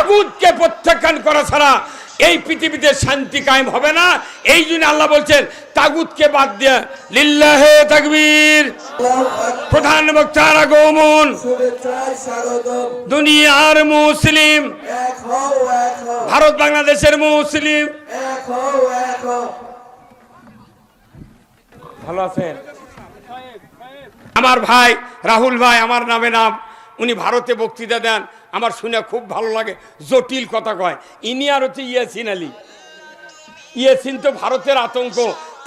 তাগুতকে প্রত্যাখ্যান করা ছাড়া এই পৃথিবীতে শান্তি কায়েম হবে না। এই জন্য আল্লাহ বলছেন তাগুতকে বাদ দিয়ে লিল্লাহে তাকবীর, প্রধান বক্তার আগমন, দুনিয়ার মুসলিম, ভারত বাংলাদেশের মুসলিম। ভালো আছেন? আমার ভাই রাহুল ভাই, আমার নামে নাম, উনি ভারতে বক্তৃতা দেন, আমার শুনে খুব ভালো লাগে, জটিল কথা কয়। ইনি আর হচ্ছে ইয়াসিন আলী। ইয়াসিন তো ভারতের আতঙ্ক,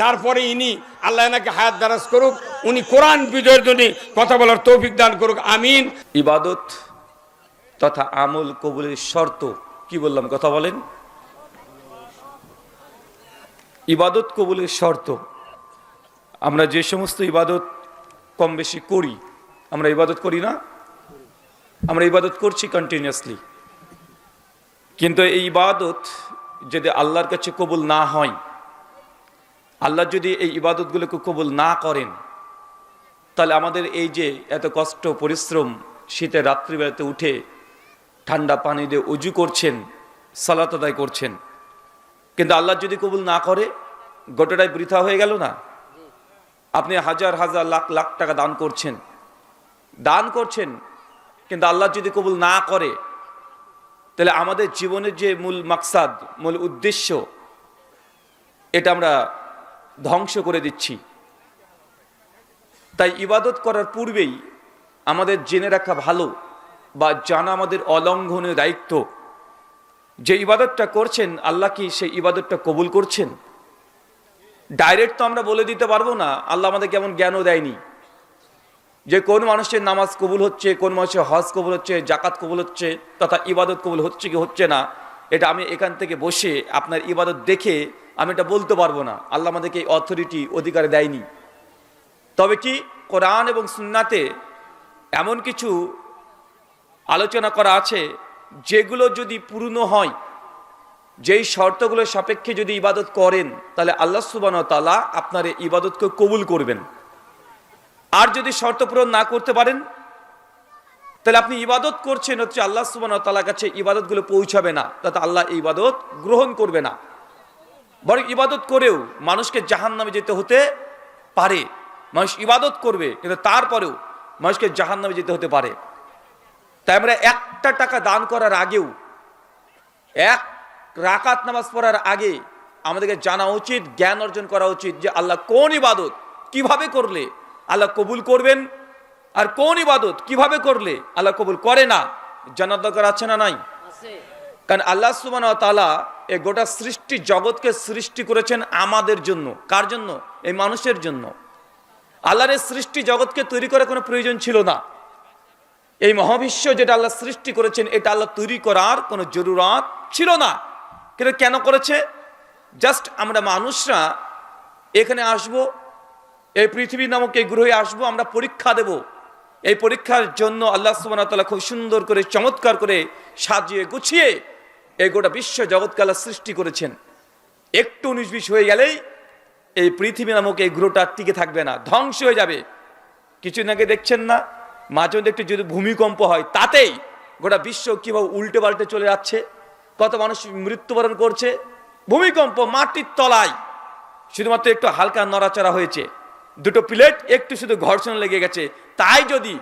তারপরে ইনি আল্লাহ এনাকে হায়াত দারাজ করুক, উনি কোরআন বিজয়ের জন্য কথা বলার তৌফিক দান করুক, আমিন। ইবাদত তথা আমল কবুলের শর্ত কি বললাম, কথা বলেন। ইবাদত কবুলের শর্ত, আমরা যে সমস্ত ইবাদত কম বেশি করি, আমরা ইবাদত করি না? আমরা ইবাদত করছি কন্টিনিউয়াসলি, কিন্তু এই ইবাদত যদি আল্লাহর কাছে কবুল না হয়, আল্লাহ যদি এই ইবাদতগুলোকে কবুল না করেন, তাহলে আমাদের এই যে এত কষ্ট পরিশ্রম, শীতের রাত্রিবেলাতে উঠে ঠান্ডা পানি দিয়ে উজু করছেন, সালাত আদায় করছেন, কিন্তু আল্লাহ যদি কবুল না করে, গোটাটাই বৃথা হয়ে গেল না? আপনি হাজার হাজার লাখ লাখ টাকা দান করছেন, কিন্তু আল্লাহ যদি কবুল না করে, তাহলে আমাদের জীবনের যে মূল মাকসাদ, মূল উদ্দেশ্য, এটা আমরা ধ্বংস করে দিচ্ছি। তাই ইবাদত করার পূর্বেই আমাদের জেনে রাখা ভালো, বা জানা আমাদের অলঙ্ঘনীয় দায়িত্ব, যে ইবাদতটা করছেন আল্লাহ কি সেই ইবাদতটা কবুল করছেন? ডাইরেক্ট তো আমরা বলে দিতে পারবো না, আল্লাহ আমাদেরকে এমন জ্ঞানও দেয়নি যে কোন মানুষের নামাজ কবুল হচ্ছে, কোন মানুষের হজ কবুল হচ্ছে, জাকাত কবুল হচ্ছে, তথা ইবাদত কবুল হচ্ছে কি হচ্ছে না, এটা আমি এখান থেকে বসে আপনার ইবাদত দেখে আমি এটা বলতে পারবো না। আল্লাহ আমাদেরকে এই অথরিটি, অধিকার দেয়নি। তবে কি কোরআন এবং সুন্নাতে এমন কিছু আলোচনা করা আছে, যেগুলো যদি পূর্ণ হয়, যেই শর্তগুলোর সাপেক্ষে যদি ইবাদত করেন, তাহলে আল্লাহ সুবহানাহু ওয়া তাআলা আপনার এই ইবাদতকে কবুল করবেন। আর যদি শর্ত পূরণ না করতে পারেন, তাহলে আপনি ইবাদত করছেন হচ্ছে আল্লাহ সুবহানাহু ওয়া তাআলার কাছে ইবাদতগুলো পৌঁছাবে না, তাতে আল্লাহ এই ইবাদত গ্রহণ করবে না। বরং ইবাদত করেও মানুষকে জাহান্নামে যেতে হতে পারে। মানুষ ইবাদত করবে, কিন্তু তারপরেও মানুষকে জাহান্নামে যেতে হতে পারে। তাই আমরা একটা টাকা দান করার আগেও, এক রাকাত নামাজ পড়ার আগে আমাদেরকে জানা উচিত, জ্ঞান অর্জন করা উচিত যে আল্লাহ কোন ইবাদত কিভাবে করলে আল্লাহ কবুল করবেন, আর কোন ইবাদত কিভাবে করলে আল্লাহ কবুল করে না। জানার দরকার আছে না নাই? কারণ আল্লাহ সুবহানাহু ওয়া তাআলা এই গোটা সৃষ্টি জগৎকে সৃষ্টি করেছেন আমাদের জন্য। কার জন্য? এই মানুষের জন্য। আল্লাহর এই সৃষ্টি জগৎকে তৈরি করার কোনো প্রয়োজন ছিল না। এই মহাবিশ্ব যেটা আল্লাহ সৃষ্টি করেছেন, এটা আল্লাহ তৈরি করার কোনো জরুরত ছিল না। কিন্তু কেন করেছে? জাস্ট আমরা মানুষরা এখানে আসব, এই পৃথিবী নামক এই গ্রহে আসবো, আমরা পরীক্ষা দেব। এই পরীক্ষার জন্য আল্লাহ সুবহানাহু ওয়া তাআলা খুব সুন্দর করে, চমৎকার করে সাজিয়ে গুছিয়ে এই গোটা বিশ্ব জগৎকে আল্লাহ সৃষ্টি করেছেন। একটু 19-20 হয়ে গেলেই এই পৃথিবী নামক এই গ্রহটা টিকে থাকবে না, ধ্বংস হয়ে যাবে। কিছুদিন আগে দেখছেন না, মাঝে মধ্যে একটু যদি ভূমিকম্প হয়, তাতেই গোটা বিশ্ব কিভাবে উল্টে পাল্টে চলে যাচ্ছে, কত মানুষ মৃত্যুবরণ করছে। ভূমিকম্প, মাটির তলায় শুধুমাত্র একটু হালকা নড়াচড়া হয়েছে, দুটো প্লেট একটু শুধু ঘর্ষণ লেগে গেছে, তাই যদি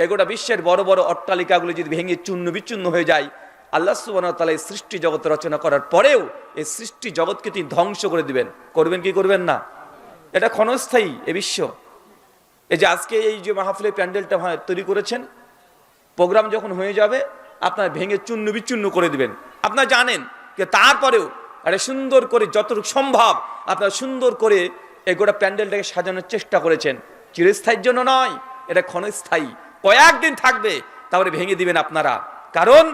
এগোটা বিশ্বের বড় বড় অট্টালিকাগুলো যদি ভেঙে চূর্ণ বিচূর্ণ হয়ে যায়, আল্লাহ সুবহানাহু ওয়া তাআলা এই সৃষ্টি জগৎ রচনা করার পরেও এই সৃষ্টি জগৎকে তিনি ধ্বংস করে দিবেন। করবেন কি করবেন না? এটা ক্ষণস্থায়ী এ বিশ্ব। এই যে আজকে এই যে মাহফিলের প্যান্ডেলটা তৈরি করেছেন, প্রোগ্রাম যখন হয়ে যাবে আপনার ভেঙে চূর্ণ বিচূর্ণ করে দিবেন। আপনারা জানেন যে তারপরেও এটা সুন্দর করে যতটুকু সম্ভব আপনারা সুন্দর করে এই গোটা প্যান্ডেলটাকে সাজানোর চেষ্টা করেছেন। চিরস্থায়ীর জন্য নয়, এটা ক্ষণস্থায়ী, কয়েকদিন থাকবে, তারপরে ভেঙে দিবেন আপনারা। কারণ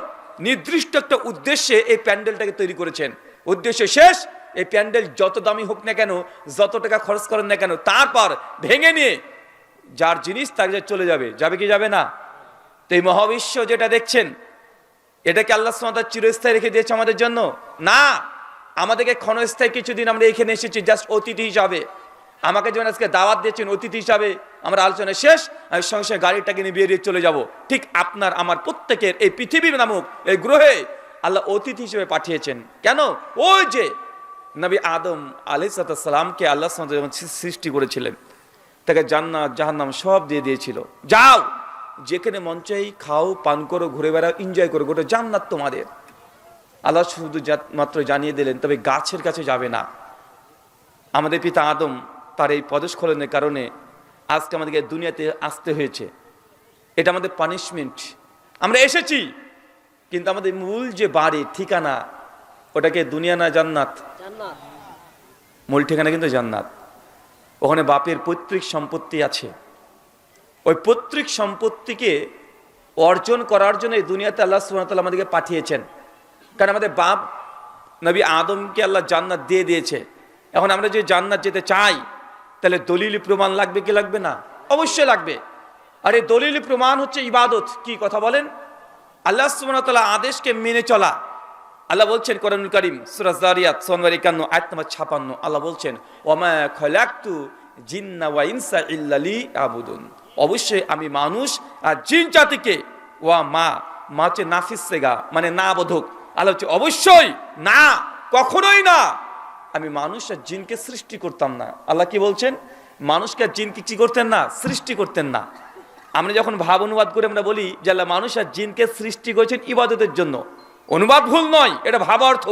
নির্দিষ্ট একটা উদ্দেশ্যে এই প্যান্ডেলটাকে তৈরি করেছেন। উদ্দেশ্য শেষ, এই প্যান্ডেল যত দামি হোক না কেন, যত টাকা খরচ করেন না কেন, তারপর ভেঙে নিয়ে যার জিনিস তার কাছে চলে যাবে। যাবে কি যাবে না? তো এই মহাবিশ্ব যেটা দেখছেন, এটাকে আল্লাহ সুবহানাহু ওয়া তাআলা চিরস্থায়ী রেখে দিয়েছে আমাদের জন্য না। আমাদেরকে ক্ষণস্থায়ী কিছুদিন আমরা এখানে এসেছি জাস্ট অতিথি হিসাবে। আমাকে যেমন আজকে দাওয়াত দিয়েছেন অতিথি হিসাবে, আমরা আলোচনা শেষ, আমি সঙ্গে সঙ্গে গাড়িটাকে নিয়ে বেরিয়ে চলে যাব। ঠিক আপনার আমার প্রত্যেকের এই পৃথিবী নামক এই গ্রহে আল্লাহ অতিথি হিসেবে পাঠিয়েছেন। কেন? ওই যে নবী আদম আলাইহিস সালামকে আল্লাহ সুবহানাহু ওয়া তাআলা যখন সৃষ্টি করেছিলেন, তাকে জান্নাত জাহান্নাম সব দিয়ে দিয়েছিল, যাও যেখানে মন চাই খাও, পান করো, ঘুরে বেড়াও, এনজয় করো, গোটা জান্নাত তোমাদের। আল্লাহ শুধু মাত্র জানিয়ে দিলেন তবে গাছের কাছে যাবে না। আমাদের পিতা আদম তার এই পদস্খলনের কারণে আজকে আমাদেরকে দুনিয়াতে আসতে হয়েছে। এটা আমাদের পানিশমেন্ট। আমরা এসেছি, কিন্তু আমাদের মূল যে বাড়ি ঠিকানা, ওটাকে দুনিয়া না জান্নাত? মূল ঠিকানা কিন্তু জান্নাত। ওখানে বাপের পৈতৃক সম্পত্তি আছে। ওই পৈতৃক সম্পত্তিকে অর্জন করার জন্য এই দুনিয়াতে আল্লাহ সুবহানাহু ওয়া তাআলা আমাদেরকে পাঠিয়েছেন। কারণ আমাদের বাপ নবী আদমকে আল্লাহ জান্নাত দিয়ে দিয়েছে। এখন আমরা যদি জান্নাত যেতে চাই, তাহলে দলিলি প্রমাণ লাগবে কি লাগবে না? অবশ্যই লাগবে। আর এই দলিলি প্রমাণ হচ্ছে ইবাদত। কি কথা বলেন? আল্লাহ সুবহানাহু ওয়া তাআলা আদেশকে মেনে চলা। আল্লাহ বলছেন কোরআনুল কারীম সূরা যারিয়াত সূরা 51 আয়াত নম্বর 56, আল্লাহ বলছেন ওয়ামা খালাকতু জিন্না ওয়া ইনসা ইল্লা লিয়াবুদুন। অবশ্যই আমি মানুষ আর জিন জাতিকে, ওয়া মা হচ্ছে নাফিস সেগা, মানে না বোধক। আল্লাহ হচ্ছে অবশ্যই না, কখনোই না, আমি মানুষ আর জিনকে সৃষ্টি করতাম না। আল্লাহ কি বলছেন? মানুষকে আর জিনকে কি করতেন না? সৃষ্টি করতেন না। আমরা যখন ভাব অনুবাদ করে আমরা বলি যে আল্লাহ মানুষ আর জিনকে সৃষ্টি করেছেন ইবাদতের জন্য, অনুবাদ ভুল নয়, এটা ভাব অর্থ।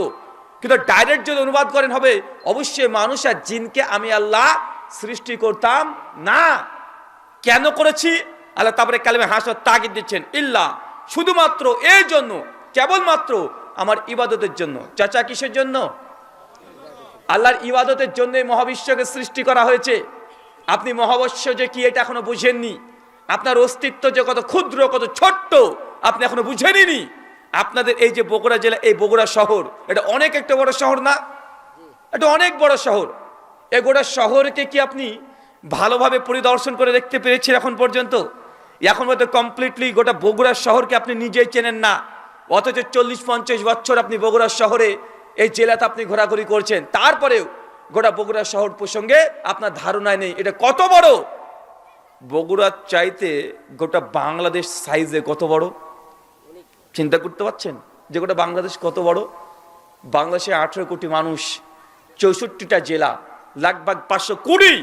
কিন্তু ডাইরেক্ট যদি অনুবাদ করেন হবে অবশ্যই মানুষ আর জিনকে আমি আল্লাহ সৃষ্টি করতাম না। কেন করেছি? আল্লাহ তারপরে কালেমে হাসর তাগিদ দিচ্ছেন, ইল্লা, শুধুমাত্র এর জন্য, কেবলমাত্র আমার ইবাদতের জন্য। চাচা কিসের জন্য? আল্লাহর ইবাদতের জন্যই মহাবিশ্বকে সৃষ্টি করা হয়েছে। আপনি মহাবিশ্ব যে কি এটা এখনো বুঝেননি। আপনার অস্তিত্ব যে কত ক্ষুদ্র, কত ছোট্ট আপনি এখনো বুঝেননি। আপনাদের এই যে বগুড়া জেলা, এই বগুড়া শহর, এটা অনেক একটা বড় শহর না? এটা অনেক বড় শহর। এই গোটা শহরকে কি আপনি ভালোভাবে পরিদর্শন করে দেখতে পেরেছেন এখন পর্যন্ত? এখন হয়তো কমপ্লিটলি গোটা বগুড়া শহরকে আপনি নিজেই চেনেন না, অথচ 40-50 বছর আপনি বগুড়া শহরে, এই জেলাতে আপনি ঘোরাঘুরি করছেন, তারপরেও গোটা বগুড়া শহর প্রসঙ্গে আপনার ধারণায় নেই এটা কত বড়। বগুড়ার চাইতে গোটা বাংলাদেশ সাইজে কত বড়, চিন্তা করতে পারছেন যে গোটা বাংলাদেশ কত বড়? বাংলাদেশে 18 কোটি মানুষ, 64টা জেলা, লাগভাগ 520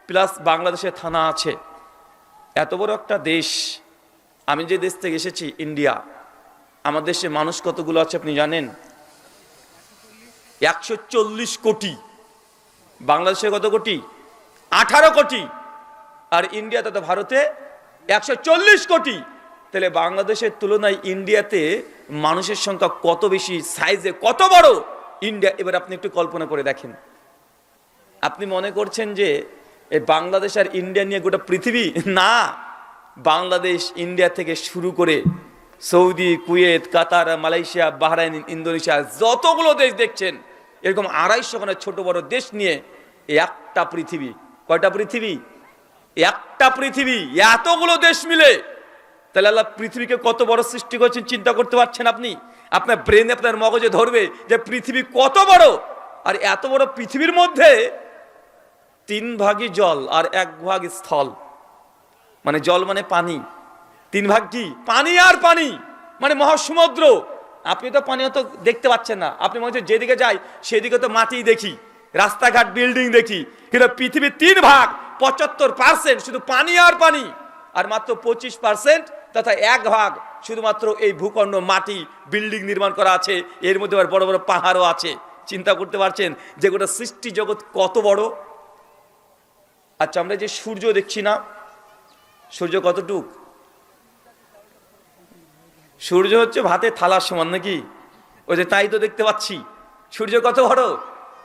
প্লাস বাংলাদেশে থানা আছে। এত বড় একটা দেশ। আমি যে দেশ থেকে এসেছি, ইন্ডিয়া, আমার দেশে মানুষ কতগুলো আছে আপনি জানেন? 140 কোটি। বাংলাদেশে কত কোটি? 18 কোটি। আর ইন্ডিয়াতে, তো ভারতে 140 কোটি। তাহলে বাংলাদেশের তুলনায় ইন্ডিয়াতে মানুষের সংখ্যা কত বেশি, সাইজে কত বড় ইন্ডিয়া। এবার আপনি একটু কল্পনা করে দেখেন। আপনি মনে করছেন যে এই বাংলাদেশ আর ইন্ডিয়া নিয়ে গোটা পৃথিবী? না, বাংলাদেশ ইন্ডিয়া থেকে শুরু করে সৌদি, কুয়েত, কাতার, মালয়েশিয়া, বাহরাইন, ইন্দোনেশিয়া, যতগুলো দেশ দেখছেন, এরকম 250 ছোট বড় দেশ নিয়ে একটা পৃথিবী। কয়টা পৃথিবী? একটা পৃথিবী, এতগুলো দেশ মিলে। তাহলে আল্লাহ পৃথিবীকে কত বড় সৃষ্টি করেছেন চিন্তা করতে পারছেন আপনি? আপনার ব্রেনে, আপনার মগজে ধরবে যে পৃথিবী কত বড়। আর এত বড় পৃথিবীর মধ্যে 3 ভাগই জল আর 1 ভাগ স্থল। মানে জল মানে পানি, 3 ভাগ কি? পানি আর পানি, মানে মহাসমুদ্র। আপনি তো পানি অত দেখতে পাচ্ছেন না, আপনি মনে হচ্ছে যেদিকে যাই সেদিকে তো মাটি দেখি, রাস্তাঘাট, বিল্ডিং দেখি। কিন্তু পৃথিবীর 3 ভাগ 75% শুধু পানি আর পানি, আর মাত্র 25% তথা 1 ভাগ শুধুমাত্র এই ভূখণ্ড, মাটি, বিল্ডিং নির্মাণ করা আছে। এর মধ্যে আবার বড় বড় পাহাড়ও আছে। চিন্তা করতে পারছেন যে গোটা সৃষ্টি জগৎ কত বড়। আচ্ছা, আমরা যে সূর্য দেখছি না, সূর্য কতটুক? সূর্য হচ্ছে ভাতে থালার সমান নাকি? ওই যে তাই তো দেখতে পাচ্ছি। সূর্য কত বড়?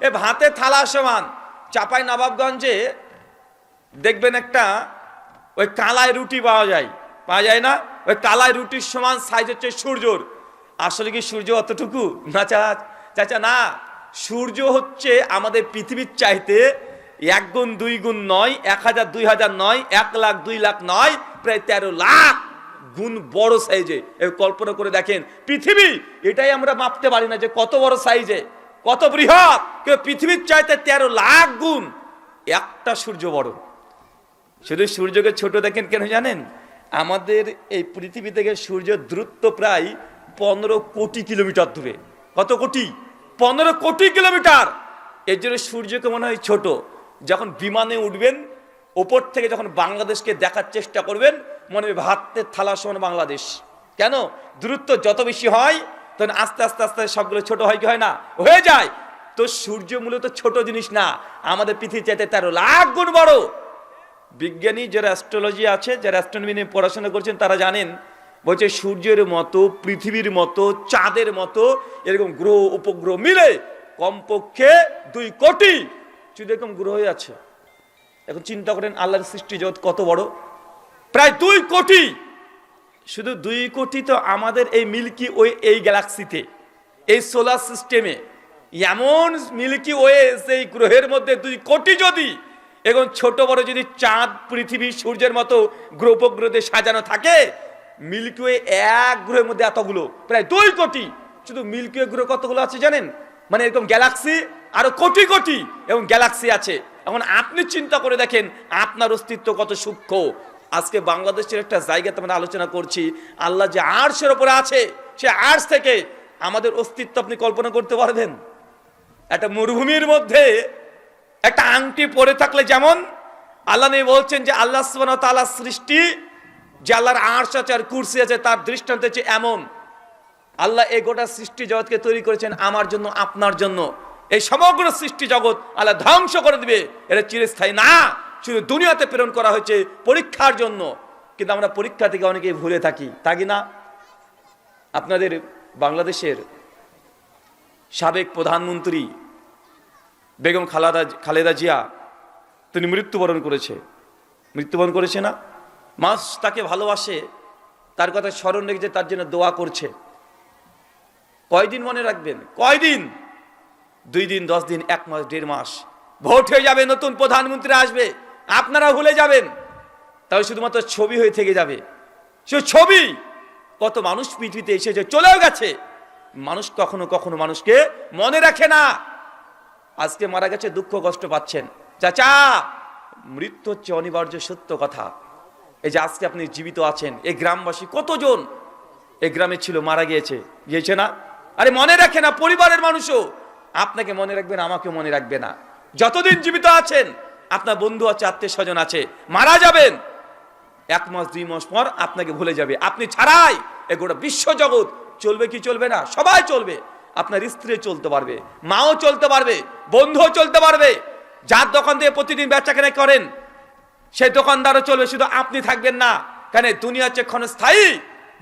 এ ভাতে থালার সমান। চাপাই নবাবগঞ্জে দেখবেন একটা ওই কালাই রুটি পাওয়া যায় না? ওই কালাই রুটির সমান সাইজ হচ্ছে সূর্যর। আসলে কি সূর্য অতটুকু না? চাচা না, সূর্য হচ্ছে আমাদের পৃথিবীর চাইতে 1 গুণ 2 গুণ নয়, 1000 2000 নয়, 1 লাখ 2 লাখ নয়, প্রায় 13 লাখ গুণ বড় সাইজে। কল্পনা করে দেখেন পৃথিবী, এটাই আমরা মাপতে পারি না যে কত বড় সাইজে, কত বৃহৎ। পৃথিবীর চাইতে 13 লাখ গুণ একটা সূর্য বড়। শুধু সূর্যকে ছোট দেখেন কেন জানেন? আমাদের এই পৃথিবী থেকে সূর্যের দূরত্ব প্রায় 15 কোটি কিলোমিটার দূরে। কত কোটি? 15 কোটি কিলোমিটার। এর জন্য সূর্যকে মনে হয় ছোট। যখন বিমানে উঠবেন, ওপর থেকে যখন বাংলাদেশকে দেখার চেষ্টা করবেন, মনে হবে ভাতের থালা সমান বাংলাদেশ। কেন? দূরত্ব যত বেশি হয় তখন আস্তে আস্তে আস্তে সবগুলো ছোট হয় কি হয় না? হয়ে যায়। তো সূর্য মূলত ছোট জিনিস না, আমাদের পৃথিবীর চাইতে 13 লাখ গুণ বড়। বিজ্ঞানী যারা অ্যাস্ট্রোলজি আছে, যারা অ্যাস্ট্রোনমি নিয়ে পড়াশোনা করছেন, তারা জানেন, বলছে সূর্যের মতো, পৃথিবীর মতো, চাঁদের মতো এরকম গ্রহ উপগ্রহ মিলে কমপক্ষে 2 কোটি শুধু এরকম গ্রহই আছে। এখন চিন্তা করেন আল্লাহর সৃষ্টি জগৎ কত বড়, প্রায় 2 কোটি। শুধু 2 কোটি তো আমাদের এই মিল্কি ওয়ে, এই গ্যালাক্সিতে, এই সোলার সিস্টেমে এমন মিল্কি ওয়ে, সেই গ্রহের মধ্যে 2 কোটি যদি এখন ছোট বড় যদি চাঁদ, পৃথিবী, সূর্যের মতো গ্রহ উপগ্রহে সাজানো থাকে, মিল্কি ওয়ে এক গ্রহের মধ্যে এতগুলো, প্রায় 2 কোটি। শুধু মিল্কি ওয়ে গ্রহ কতগুলো আছে জানেন? মানে এরকম গ্যালাক্সি আরো কোটি কোটি এবং গ্যালাক্সি আছে। এখন আপনি চিন্তা করে দেখেন আপনার অস্তিত্ব কত সূক্ষ্ম। আজকে বাংলাদেশের একটা জায়গাতে আমরা আলোচনা করছি, আল্লাহ যে আরশের উপরে আছে, সে আরশ থেকে আমাদের অস্তিত্ব আপনি কল্পনা করতে পারবেন? একটা মরুভূমির মধ্যে একটা আংটি পরে থাকলে যেমন আল্লাহ নেই বলছেন যে আল্লাহ সুবহানাহু ওয়া তাআলার সৃষ্টি, যে আল্লাহর আরশ আছে আর কুরসি আছে, তার দৃষ্টান্ত হচ্ছে এমন। আল্লাহ এই গোটা সৃষ্টি জগৎকে তৈরি করেছেন আমার জন্য, আপনার জন্য। এই সমগ্র সৃষ্টি জগৎ আল্লাহ ধ্বংস করে দিবে, এটা চিরস্থায়ী না। শুধু দুনিয়াতে প্রেরণ করা হয়েছে পরীক্ষার জন্য। কিন্তু আমরা পরীক্ষা থেকে অনেকেই ভুলে থাকি, থাকি না? আপনাদের বাংলাদেশের সাবেক প্রধানমন্ত্রী বেগম খালেদা জিয়া, তিনি মৃত্যুবরণ করেছে না? মানুষ তাকে ভালোবাসে, তার কথা স্মরণ রেখে তার জন্য দোয়া করছে। কয়দিন মনে রাখবেন? কয়দিন? 2 দিন, 10 দিন, 1 মাস, 1.5 মাস। ভোট হয়ে যাবে, নতুন প্রধানমন্ত্রী আসবে, আপনারা ভুলে যাবেন। তাহলে শুধুমাত্র ছবি হয়ে থেকে যাবে। সে ছবি, কত মানুষ পৃথিবীতে এসেছে, চলেও গেছে। মানুষ কখনো কখনো মানুষকে মনে রাখে না। আজকে মারা গেছে, দুঃখ কষ্ট পাচ্ছেন। চাচা, মৃত্যু হচ্ছে অনিবার্য সত্য কথা। এই যে আজকে আপনি জীবিত আছেন, এই গ্রামবাসী কতজন এই গ্রামে ছিল, মারা গিয়েছে না? আরে মনে রাখে না। পরিবারের মানুষও আপনাকে মনে রাখবেন, আমাকে মনে রাখবে না। যতদিন জীবিত আছেন আপনার বন্ধু আছে, আত্মীয় স্বজন আছে, মারা যাবেন 1 মাস 2 মাস পর আপনাকে ভুলে যাবে। আপনি ছাড়াই এই গোটা বিশ্ব জগৎ চলবে কি চলবে না? সবাই চলবে। আপনার স্ত্রী চলতে পারবে, মাও চলতে পারবে, বন্ধুও চলতে পারবে। যার দোকান দিয়ে প্রতিদিন বেচাকেনা করেন সেই দোকানদারও চলবে, শুধু আপনি থাকবেন না। কেন? দুনিয়া হচ্ছে ক্ষণস্থায়ী,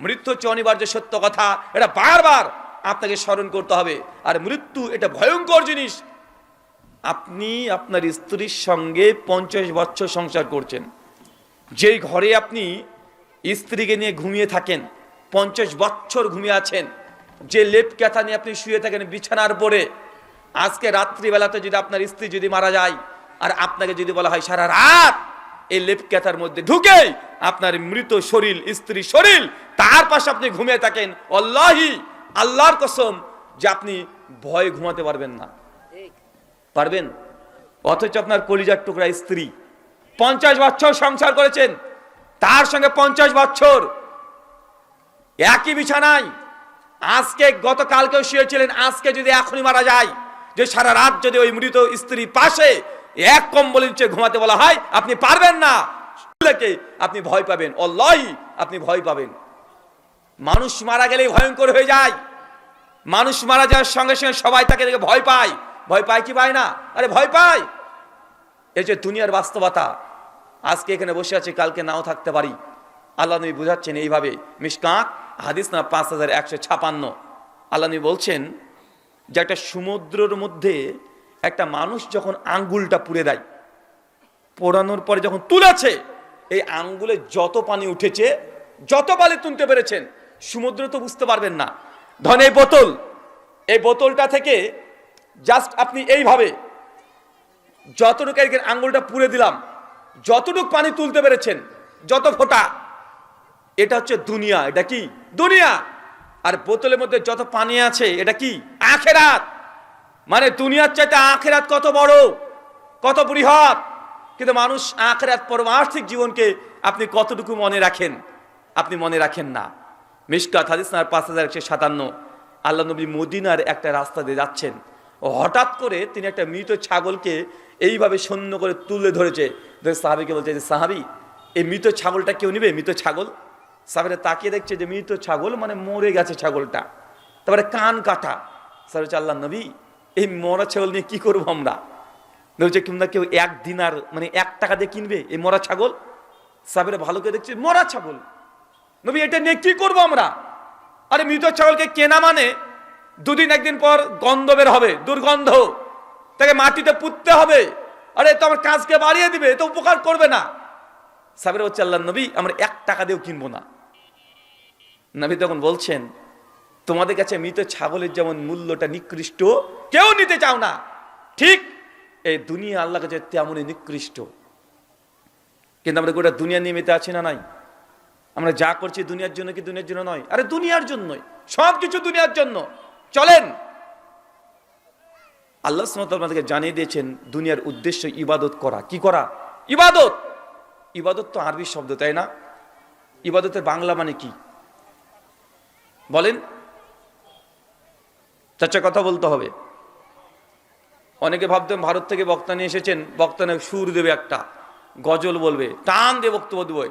মৃত্যু হচ্ছে অনিবার্য সত্য কথা। এটা বারবার আপনাকে স্মরণ করতে হবে। আর মৃত্যু এটা ভয়ঙ্কর জিনিস। আপনি আপনার স্ত্রীর সঙ্গে 50 বছর সংসার করছেন, যেই ঘরে আপনি স্ত্রীকে নিয়ে ঘুমিয়ে থাকেন, 50 বছর ঘুমিয়ে আছেন, যে লেপ ক্যাথা নিয়ে আপনি শুয়ে থাকেন বিছানার পরে, আজকে রাত্রিবেলাতে যদি আপনার স্ত্রী যদি মারা যায় আর আপনাকে যদি বলা হয় সারা রাত এই লেপ ক্যাথার মধ্যে ঢুকে আপনার মৃত শরীর, স্ত্রী শরীর, তার পাশে আপনি ঘুমিয়ে থাকেন, আল্লাহি, আল্লাহর কসম যে আপনি ভয়ে ঘুমাতে পারবেন না। পারবেন? অথচ আপনার কলিজার টুকরা স্ত্রী 50 বছর সংসার করেছেন, তার সঙ্গে 50 বছর একই বিছানায়, আজকে গতকালকেও শুয়েছিলেন, আজকে যদি এখনই মারা যায়, যে সারা রাত যদি ওই মৃত স্ত্রী পাশে এক কম্বল নিচে ঘুমাতে বলা হয়, আপনি পারবেন না। আপনি ভয় পাবেন, আল্লাহি আপনি ভয় পাবেন। মানুষ মারা গেলেই ভয়ঙ্কর হয়ে যায়। মানুষ মারা যাওয়ার সঙ্গে সঙ্গে সবাই তাকে দেখে ভয় পায়। ভয় পায় কি পায় না? আরে ভয় পায়। এই যে দুনিয়ার বাস্তবতা, আজকে এখানে বসে আছি, কালকে নাও থাকতে পারি। আল্লাহ নবী বুঝাচ্ছেন এইভাবে, মিশকাত হাদিস না 5156। আল্লাহ নবী বলছেন যে একটা সমুদ্রের মধ্যে একটা মানুষ যখন আঙ্গুলটা পুড়ে দেয়, পোড়ানোর পরে যখন তুলেছে, এই আঙ্গুলে যত পানি উঠেছে, যত বালি তুলতে পেরেছেন, সমুদ্র তো বুঝতে পারবেন না। ধরেন এই বোতল, এই বোতলটা থেকে জাস্ট আপনি এইভাবে যতটুকু আঙ্গুলটা পুড়ে দিলাম, যতটুকু পানি তুলতে পেরেছেন, যত ফোঁটা, এটা হচ্ছে দুনিয়া। এটা কি? দুনিয়া। আর বোতলের মধ্যে যত পানি আছে এটা কি? আখেরাত। মানে দুনিয়ার চাইতে আখেরাত কত বড়, কত বৃহৎ। কিন্তু মানুষ আখেরাত, পারমার্থিক জীবনকে আপনি কতটুকু মনে রাখেন? আপনি মনে রাখেন না। মিশকাত হাদিস নাম্বার 5157। আল্লাহ নবী মদিনার একটা রাস্তা দিয়ে যাচ্ছেন, হঠাৎ করে তিনি একটা মৃত ছাগলকে এইভাবে শূন্য করে তুলে ধরেছে। সাহাবীকে বলছে যে সাহাবী, এই মৃত ছাগলটা কেউ নিবে? মৃত ছাগল। সাহাবীরা তাকিয়ে দেখছে যে মৃত ছাগল মানে মরে গেছে ছাগলটা, তারপরে কান কাটা। সাহাবী বলছে আল্লাহ নবী, এই মরা ছাগল নিয়ে কি করবো আমরা? বলছে কিংবা কেউ 1 দিনার মানে 1 টাকা দিয়ে কিনবে এই মরা ছাগল? সাহাবীরা ভালো করে দেখছে মরা ছাগল, নবী এটা নিয়ে কি করবো আমরা? আরে মৃত ছাগলকে কেনা মানে 2 দিন 1 দিন পর গন্ধ বের হবে, দুর্গন্ধ, তাকে মাটিতে পুঁততে হবে। আরে তো আমার কাজকে বাড়িয়ে দিবে, তো উপকার করবে না। সাহাবীরা বলছে আল্লাহ নবী, আমরা 1 টাকা দিয়েও কিনবো না। নবী তখন বলছেন, তোমাদের কাছে মৃত ছাগলের যেমন মূল্যটা নিকৃষ্ট, কেউ নিতে চাও না, ঠিক এই দুনিয়া আল্লাহর কাছে তেমনই নিকৃষ্ট। কিন্তু আমরা গোটা দুনিয়া নিয়ে মেতে আছি না নাই? আমরা যা করছি দুনিয়ার জন্য কি দুনিয়ার জন্য নয়? আরে দুনিয়ার জন্যই, সব কিছু দুনিয়ার জন্য। চলেন, আল্লাহ সুবহানাহু ওয়া তাআলা আমাদেরকে জানিয়ে দিয়েছেন দুনিয়ার উদ্দেশ্য ইবাদত করা। কি করা? ইবাদত। ইবাদত তো আরবি শব্দ, তাই না? ইবাদতের বাংলা মানে কি বলেন? চাচা কথা বলতে হবে। অনেকে ভাবতেন ভারত থেকে বক্তা নিয়ে এসেছেন, বক্তা নিয়ে সুর দেবে, একটা গজল বলবে, টান দিয়ে বক্তব্য দেবো।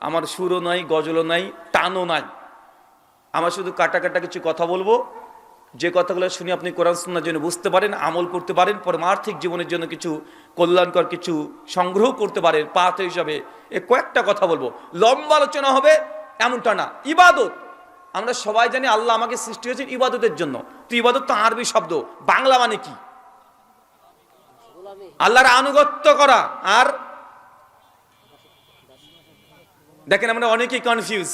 আমার সুরও নাই, গজলও নাই, টানও নাই। আমার শুধু কাটা কাটা কিছু কথা বলবো, যে কথাগুলো শুনে আপনি কোরআন সুন্নাহর জন্য বুঝতে পারেন, আমল করতে পারেন, পারমার্থিক জীবনের জন্য কিছু কল্যাণকর কিছু সংগ্রহ করতে পারেন পাথ হিসাবে। এ কয়েকটা কথা বলবো, লম্বা আলোচনা হবে এমনটা না। ইবাদত, আমরা সবাই জানি আল্লাহ আমাকে সৃষ্টি হয়েছেন ইবাদতের জন্য। তো ইবাদত তো আরবি শব্দ, বাংলা মানে কি? আল্লাহর আনুগত্য করা। আর দেখেন আমরা অনেকেই কনফিউজ।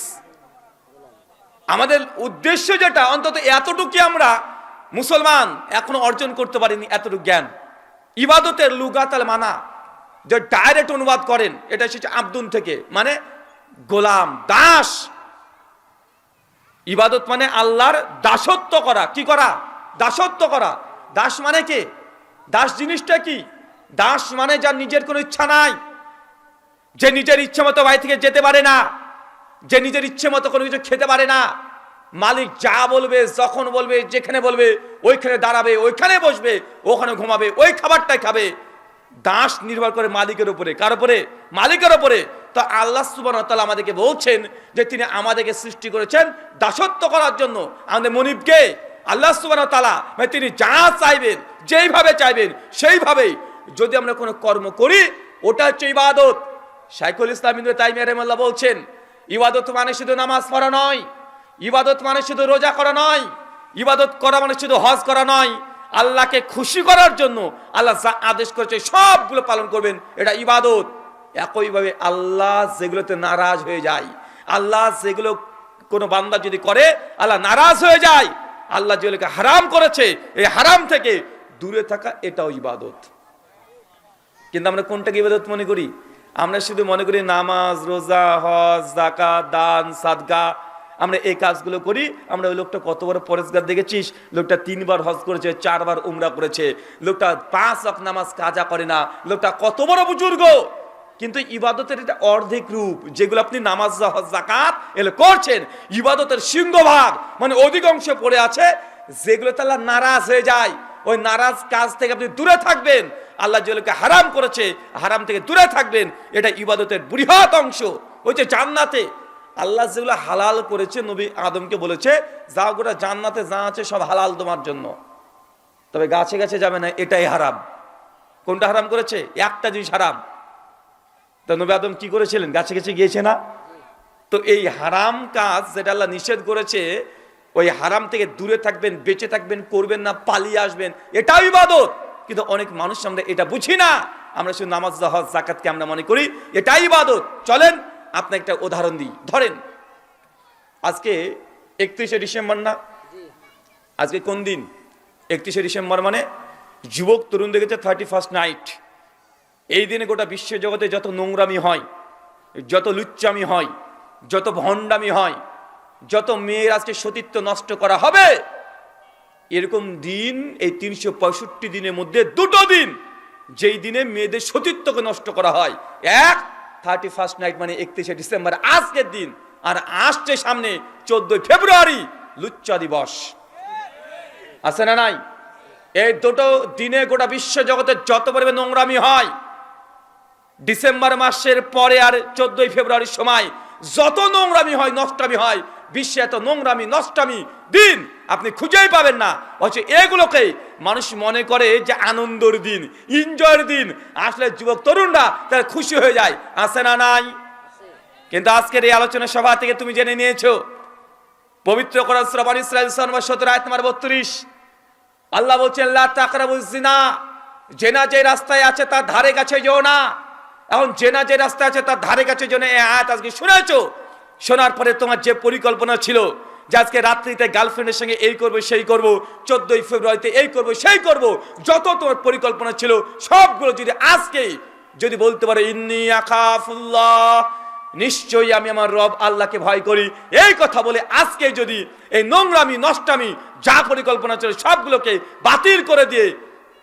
আমাদের উদ্দেশ্য যেটা, অন্তত এতটুকু আমরা মুসলমান এখনো অর্জন করতে পারিনি, এতটুকু জ্ঞান। ইবাদতের লুগাত আল মানা, যে ডাইরেক্ট অনুবাদ করেন, এটা এসেছে আব্দুন থেকে, মানে গোলাম, দাস। ইবাদত মানে আল্লাহর দাসত্ব করা। কি করা? দাসত্ব করা। দাস মানে কি? দাস জিনিসটা কি? দাস মানে যার নিজের কোনো ইচ্ছা নাই, যে নিজের ইচ্ছে মতো বাড়ি থেকে যেতে পারে না, যে নিজের ইচ্ছে মতো কোনো কিছু খেতে পারে না। মালিক যা বলবে, যখন বলবে, যেখানে বলবে ওইখানে দাঁড়াবে, ওইখানে বসবে, ওখানে ঘুমাবে, ওই খাবারটাই খাবে। দাস নির্ভর করে মালিকের উপরে। কার উপরে? মালিকের উপরে। তো আল্লাহ সুবহানাহু ওয়া তাআলা আমাদেরকে বলছেন যে তিনি আমাদেরকে সৃষ্টি করেছেন দাসত্ব করার জন্য। আমাদের মনিবকে আল্লাহ সুবহানাহু ওয়া তাআলা মানে তিনি যা চাইবেন, যেইভাবে চাইবেন সেইভাবেই যদি আমরা কোনো কর্ম করি, ওটা হচ্ছে ইবাদত। শাইখুল ইসলাম ইবনে তাইমিয়া রাহিমাহুল্লাহ বলছেন, ইবাদত মানে শুধু নামাজ পড়া নয়, ইবাদত মানে শুধু রোজা করা নয়, ইবাদত করা মানে শুধু হজ করা নয়। আল্লাহকে খুশি করার জন্য আল্লাহ যা আদেশ করেছে সবগুলো পালন করবেন, এটা ইবাদত। একইভাবে আল্লাহ যেগুলোতে নারাজ হয়ে যায়, আল্লাহ যেগুলো কোনো বান্দা যদি করে আল্লাহ নারাজ হয়ে যায়, আল্লাহ যেগুলোকে হারাম করেছে এই হারাম থেকে দূরে থাকা, এটাও ইবাদত। কিন্তু আমরা কোনটাকে ইবাদত মনে করি? আমরা শুধু মনে করি নামাজ, রোজা, হজ, যাকাত, দান, সাদকা, আমরা এই কাজগুলো করি। আমরা ওই লোকটা কত বড় পরেজগার দেখেছিস, লোকটা 3 বার হজ করেছে, 4 বার উমরা করেছে, লোকটা 5 ওয়াক্ত নামাজ কাজা করে না, লোকটা কত বড় বুজুর্গ। কিন্তু ইবাদতের এটা অর্ধেক রূপ, যেগুলো আপনি নামাজ, হজ, যাকাত এগুলো করছেন, ইবাদতের সিংহভাগ মানে অধিকাংশ পড়ে আছে যেগুলোতে আল্লাহ নারাজ হয়ে যায়। ওই নারাজ কাজ থেকে আপনি দূরে থাকবেন। আল্লাহ যেগুলোকে হারাম করেছে, হারাম থেকে দূরে থাকবেন। এটা ইবাদতের বৃহৎ অংশ। ওই যে জান্নাতে আল্লাহ যেগুলো হালাল করেছে, নবী আদমকে বলেছে যা গোটা জান্নাতে যা আছে সব হালাল তোমার জন্য, তবে গাছে গাছে যাবে না, এটাই হারাম। কোনটা হারাম করেছে? একটা জিনিস হারাম। তো নবী আদম কি করেছিলেন? গাছে গাছে গিয়েছে না? তো এই হারাম কাজ যেটা আল্লাহ নিষেধ করেছে, ওই হারাম থেকে দূরে থাকবেন, বেঁচে থাকবেন, করবেন না, পালিয়ে আসবেন, এটাও ইবাদত। কিন্তু অনেক মানুষ আমরা এটা বুঝি না। আমরা শুধু নামাজ, হজ, যাকাতকে আমরা মনে করি এটাই ইবাদত। চলেন আপনাকে একটা উদাহরণ দিই। ধরেন আজকে 31শে ডিসেম্বর না? আজকে কোন দিন? 31শে ডিসেম্বর মানে যুবক তরুণ দেখেছে 31st নাইট। এই দিনে গোটা বিশ্ব জগতে যত নোংরামি হয়, যত লুচ্চামি হয়, যত ভণ্ডামি হয়, যত মেয়ের আজকে সতীত্ব নষ্ট করা হবে, এরকম দিন এই 365 দিনের মধ্যে 2টো দিন যেই দিনে মেয়েদের সতীত্বকে নষ্ট করা হয়। এক 31st নাইট মানে 31শে ডিসেম্বর, আজকের দিন। আর আসছে সামনে 14 ফেব্রুয়ারি লুচ্চা দিবস, আছে না নাই? এই দুটো দিনে গোটা বিশ্ব জগতের যত পরিমাণ নোংরামি হয়, ডিসেম্বর মাসের পরে আর 14 ফেব্রুয়ারির সময় যত নোংরামি হয়, নষ্টামি হয়, বিশ্বে এত নোংরামি নষ্টামি দিন আপনি খুঁজেই পাবেন না। হচ্ছে এগুলোকে মানুষ মনে করে যে আনন্দের দিন, এনজয়ের দিন। আসলে যুবক তরুণরা তারা খুশি হয়ে যায়, আছে না নাই? কিন্তু আজকের এই আলোচনা সভা থেকে তুমি জেনে নিয়েছো, পবিত্র কোরআন সূরা বনী ইসরাঈল 17 আয়াত নম্বর 32 আল্লাহ বলছেন লা তাকরাবুজ জিনা, জেনা যে রাস্তায় আছে তার ধারে কাছে যেও না। এখন জেনা যে রাস্তায় আছে তার ধারে কাছে যেও না, এই আয়াত আজকে শুনেছো। শোনার পরে তোমার যে পরিকল্পনা ছিল যে আজকে রাত্রিতে গার্লফ্রেন্ডের সঙ্গে এই করবো সেই করবো, 14 ফেব্রুয়ারিতে এই করবো সেই করবো, যত তোমার পরিকল্পনা ছিল সবগুলো যদি আজকে যদি বলতে পারো ইন্নী আখাফুল্লাহ, নিশ্চয়ই আমি আমার রব আল্লাহকে ভয় করি, এই কথা বলে আজকে যদি এই নোংরামি নষ্টামি যা পরিকল্পনা ছিল সবগুলোকে বাতিল করে দিয়ে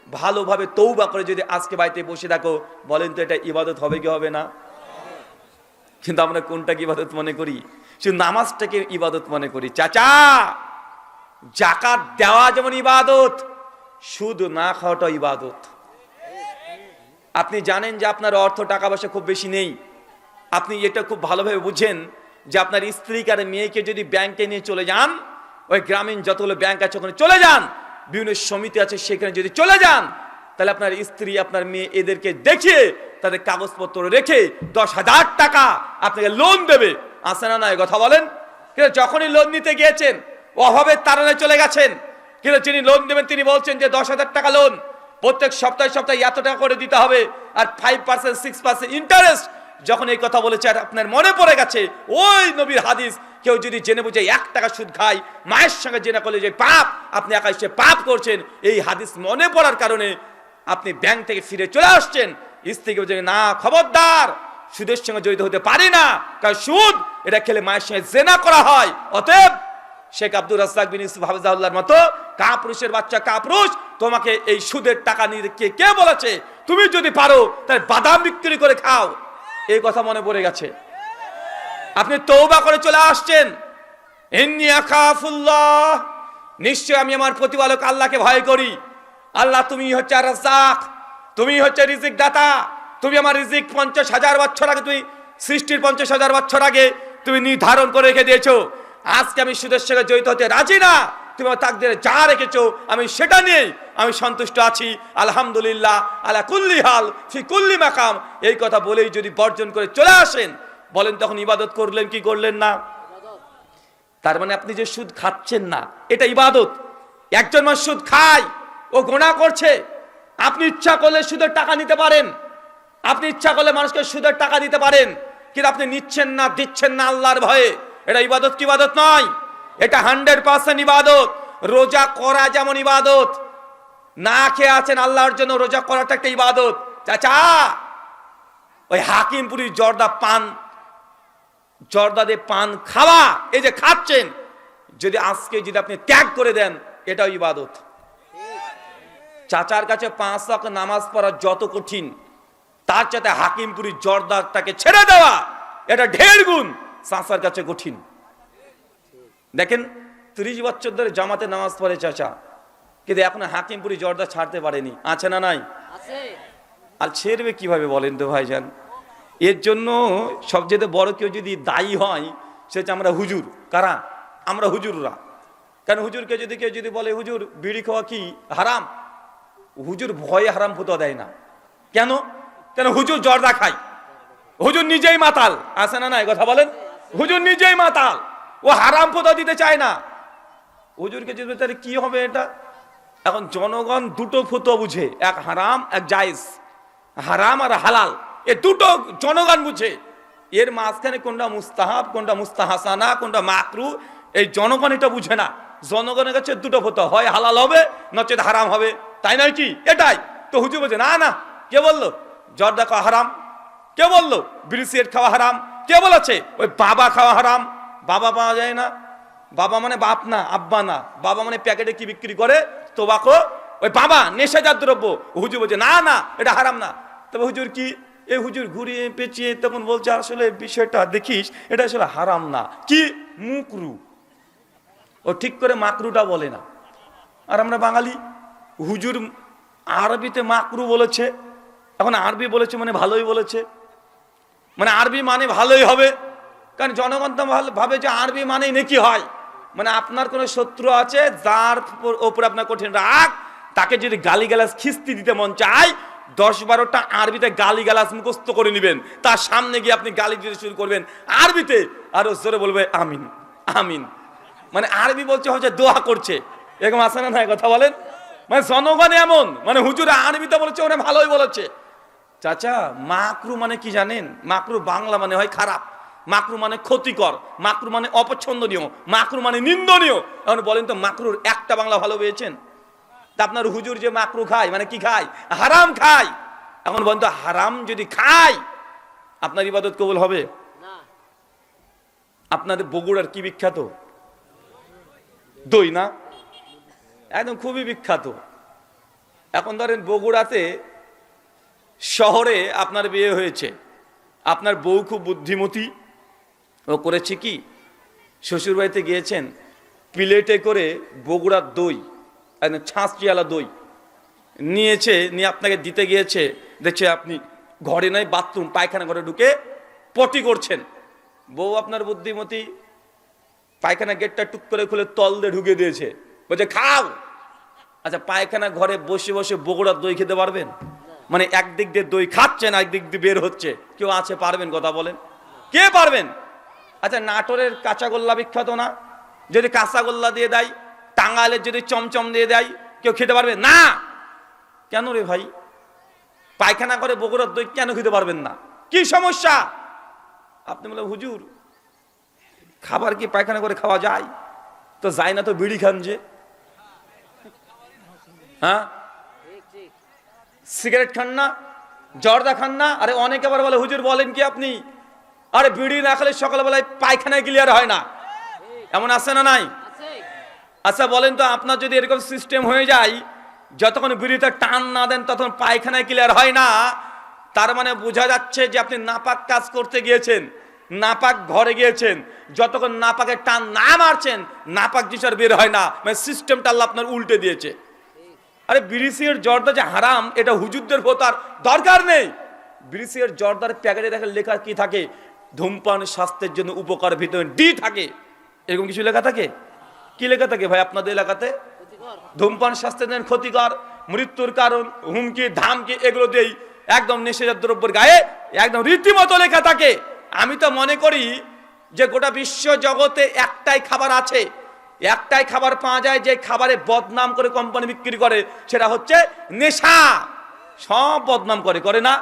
ভালোভাবে তৌবা করে যদি আজকে বাড়িতে বসে থাকো, বলেন তো এটা ইবাদত হবে কি হবে না? কিন্তু আমরা কোনটাকে ইবাদত মনে করি? শুধু নামাজটাকে ইবাদত মনে করি। চাচা, যাকাত দেওয়া যেমন ইবাদত, সুদ না খাওয়াটা ইবাদত। আপনি জানেন যে আপনার অর্থ টাকা পয়সা খুব বেশি নেই, আপনি এটা খুব ভালোভাবে বুঝেন যে আপনার স্ত্রীকে আর মেয়েকে যদি ব্যাংকে নিয়ে চলে যান, ওই গ্রামীণ যতগুলো ব্যাংক আছে ওখানে চলে যান, বিভিন্ন সমিতি আছে সেখানে যদি চলে যান, তাহলে আপনার স্ত্রী আপনার মেয়ে এদেরকে দেখিয়ে তাদের কাগজপত্র রেখে 10,000 টাকা আপনাকে লোন দেবে, আছে না নাই? কথা বলেন। কিন্তু যখনই লোন নিতে গিয়েছেন অভাবের তাড়নায় চলে গেছেন, কিন্তু যিনি লোন দেবেন তিনি বলছেন যে 10,000 টাকা লোন, প্রত্যেক সপ্তাহে সপ্তাহে এত টাকা করে দিতে হবে, আর 5% 6% ইন্টারেস্ট। যখন এই কথা বলেছে আর আপনার মনে পড়ে গেছে ওই নবীর হাদিস, কেউ যদি জেনে বুঝে 1 টাকা সুদ খায়, মায়ের সঙ্গে জেনা করলে যে পাপ, আপনি একা সে পাপ করছেন, এই হাদিস মনে পড়ার কারণে আপনি ব্যাংক থেকে ফিরে চলে আসছেন। স্ত্রীকে বলছেন না, খবরদার, সুদের সঙ্গে জড়িত হতে পারি না, কারণ সুদ এটা খেলে মায়ের সঙ্গে জেনা করা হয়। অতএব শেখ আব্দুর রাজ্জাক বিন ইউসুফ হাফিজাহুল্লাহর মতো কাপুরুষের বাচ্চা কাপুরুষ, তোমাকে এই সুদের টাকা নিয়ে কে বলেছে? তুমি যদি পারো তাহলে বাদাম বিক্রি করে খাও। এই কথা মনে পড়ে গেছে, আপনি তওবা করে চলে আসছেন। ইন্নী আখাফুল্লাহ, নিশ্চয় আমি আমার প্রতিপালক আল্লাহকে ভয় করি। আল্লাহ তুমি হচ্ছে রাজ্জাক, তুমি হচ্ছে রিজিক দাতা, তুমি আমার রিজিক 50,000 বছর আগে, তুমি সৃষ্টির 50,000 বছর আগে তুমি নির্ধারণ করে রেখে দিয়েছো। আজকে আমি সুদের সঙ্গে জড়িত হতে রাজি না, তুমি আমার তাকদিরে যা রেখেছো আমি সেটা নিয়ে আমি সন্তুষ্ট আছি। আলহামদুলিল্লাহ আলা কুল্লি হাল ফি কুল্লি মাকাম, এই কথা বলেই যদি বর্জন করে চলে আসেন, বলেন তখন ইবাদত করলেন কি করলেন না? তার মানে আপনি যে সুদ খাচ্ছেন না এটা ইবাদত। একজন মানুষ সুদ খায়, ও গুনাহ করছে। আপনি ইচ্ছা করলে সুদের টাকা নিতে পারেন, আপনি ইচ্ছা করলে মানুষকে সুদের টাকা দিতে পারেন, কিন্তু আপনি নিচ্ছেন না, দিচ্ছেন না আল্লাহর ভয়ে, এটা ইবাদত কি ইবাদত নয়? এটা 100% ইবাদত। রোজা করা যেমন ইবাদত, না খেয়ে আছেন আল্লাহর জন্য, রোজা করাটা একটা ইবাদত। চাচা, ওই হাকিমপুরি জর্দা দিয়ে পান খাওয়া, এই যে খাচ্ছেন, যদি আজকে যদি আপনি ত্যাগ করে দেন এটাও ইবাদত। চাচার কাছে 5 ওয়াক্ত নামাজ পড়া যত কঠিন, তার চাইতে হাকিমপুরি জর্দাটাকে ছেড়ে দেওয়া এটা 1.5 গুণ চাচার কাছে কঠিন। দেখেন 30 বছর ধরে জামাতে নামাজ পড়ে চাচা, কিন্তু এখন হাকিমপুরি জর্দা ছাড়তে পারেনি, আছে না নাই? আর ছেড়বে কিভাবে বলেন তো ভাইজান? এর জন্য সবচেয়ে বড় কেউ যদি দায়ী হয় সে হচ্ছে আমরা হুজুর। কারা? আমরা হুজুররা। কারণ হুজুরকে যদি কেউ যদি বলে হুজুর বিড়ি খাওয়া কি হারাম, হুজুর ভয়ে হারাম ফুটো দেয় না। কেন? কেন হুজুর জর্দা খায়, হুজুর নিজেই মাতাল, আছে না নাই? কথা বলেন। হুজুর নিজেই মাতাল, ও হারাম ফুটো দিতে চায় না। হুজুরকে যদি তাহলে কি হবে এটা? এখন জনগণ দুটো ফুটো বুঝে, এক হারাম এক জায়েজ, হারাম আর হালাল, এ দুটো জনগণ বুঝে। এর মাঝখানে কোনটা মুস্তাহাব, কোনটা মুস্তাহাসানা, কোনটা মাকরু, এই জনগণ এটা বুঝে না। জনগণের কাছে দুটো ফুটো, হয় হালাল হবে নচেত হারাম হবে, তাই নয় কি? এটাই তো হুজুর বলছে না না। কে বললো জর্দা খাওয়া হারাম? কে বললো বিড়ি সিগারেট খাওয়া হারাম? কে বলেছে ওই বাবা খাওয়া হারাম? বাবা পাওয়া যায় না, বাবা মানে বাপ না, আব্বা না, বাবা মানে প্যাকেটে কি বিক্রি করে তোবাকো, ওই বাবা নেশাজাত দ্রব্য। হুজুর বলছে না না এটা হারাম না। তবে হুজুর কি এ হুজুর ঘুরিয়ে পেঁচিয়ে তখন বলছে আসলে বিষয়টা দেখিস, এটা আসলে হারাম না, কি মুকরু। ও ঠিক করে মাকরুটা বলে না। আর আমরা বাঙালি, হুজুর আরবিতে মাকরু বলেছে, এখন আরবি বলেছে মানে ভালোই বলেছে, মানে আরবি মানে ভালোই হবে। কারণ জনগণ তো ভাবে যে আরবি মানেই নাকি হয়। মানে আপনার কোনো শত্রু আছে যার ওপরে আপনার কঠিন রাগ, তাকে যদি গালিগালাজ খিস্তি দিতে মন চায়, 10-12টা আরবিতে গালিগালাজ মুখস্থ করে নেবেন, তার সামনে গিয়ে আপনি গালি দিতে শুরু করবেন আরবিতে, আর ও জোরে বলবে আমিন আমিন। মানে আরবি বলছে হচ্ছে দোয়া করছে, এরকম আছে না নাই কথা বলেন? মানে জনগণ এমন, মানে হুজুর আরবিতে বলেছে ওরা ভালোই বলেছে। চাচা মাকরু মানে কি জানেন? মাকরু বাংলা মানে হয় খারাপ, মাকরু মানে ক্ষতিকর, মাকরু মানে অপছন্দনীয়, মাকরু মানে নিন্দনীয়। এখন বলেন তো মাকরুর একটা বাংলা ভালো পেয়েছেন? তা আপনার হুজুর যে মাকরু খায় মানে কি খায়? হারাম খায়। এখন বলেন তো হারাম যদি খায় আপনার ইবাদত কবুল হবে? আপনাদের বগুড়ার কি বিখ্যাত? দই না, একদম খুবই বিখ্যাত। এখন ধরেন বগুড়াতে শহরে আপনার বিয়ে হয়েছে, আপনার বউ খুব বুদ্ধিমতী, ও করেছে কি শ্বশুরবাড়িতে গিয়েছেন, প্লেটে করে বগুড়ার দই, একদম ছাঁচটিওয়ালা দই নিয়েছে, নিয়ে আপনাকে দিতে গিয়েছে, দেখছে আপনি ঘরে নয় বাথরুম পায়খানা ঘরে ঢুকে পটি করছেন। বউ আপনার বুদ্ধিমতী পায়খানা গেটটা টুক করে খুলে তল দিয়ে ঢুকে দিয়েছে, বলছে খাও। আচ্ছা পায়খানা ঘরে বসে বসে বগুড়ার দই খেতে পারবেন? মানে একদিক দিয়ে দই খাচ্ছেন, একদিক দিয়ে বের হচ্ছে, কেউ আছে পারবেন? কথা বলেন, কে পারবেন? আচ্ছা নাটোরের কাঁচাগোল্লা বিখ্যাত না? যদি কাঁচাগোল্লা দিয়ে দেয়, টাঙ্গাইলের যদি চমচম দিয়ে দেয়, কেউ খেতে পারবে না? কেন রে ভাই? পায়খানা করে বগুড়ার দই কেন খেতে পারবেন না? কি সমস্যা? আপনি বলে হুজুর খাবার কি পায়খানা করে খাওয়া যায়? তো যায় না তো বিড়ি খান যে, হ্যাঁ সিগারেট খান না, জর্দা খান না? আরে অনেকে আবার বলে হুজুর বলেন কি আপনি, আরে বিড়ি না খেলে সকালবেলায় পায়খানায় ক্লিয়ার হয় না, এমন আছে না নাই? আচ্ছা বলেন তো আপনার যদি এরকম সিস্টেম হয়ে যায়, যতক্ষণ বিড়িতে টান না দেন ততক্ষণ পায়খানায় ক্লিয়ার হয় না, তার মানে বোঝা যাচ্ছে যে আপনি নাপাক কাজ করতে গিয়েছেন, নাপাক ঘরে গিয়েছেন, যতক্ষণ নাপাকে টান না মারছেন নাপাক জিনিস বের হয় না, মানে সিস্টেমটা আল্লাহ আপনার উল্টে দিয়েছে। আরে বিড়ি সিগারেট জর্দা যে হারাম এটা হুজুরদের ভোতার দরকার নেই। বিড়ি সিগারেট জর্দার প্যাকেটে দেখেন লেখা কি থাকে? ধূমপান স্বাস্থ্যের জন্য উপকার, ভিটামিন ডি থাকে, এরকম কিছু লেখা থাকে? কি লেখা থাকে ভাই আপনাদের এলাকাতে? ধূমপান স্বাস্থ্যের জন্য ক্ষতিকর, মৃত্যুর কারণ, হুমকি ধামকি, এগুলো দিয়েই একদম নেশাজাত দ্রব্যের গায়ে একদম রীতিমতো লেখা থাকে। আমি তো মনে করি যে গোটা বিশ্ব জগতে একটাই খাবার আছে, একটাই খাবার পাওয়া যায় যে খাবারে বদনাম করে কোম্পানি বিক্রি করে, সেটা হচ্ছে নেশা। সব বদনাম করে, করে না?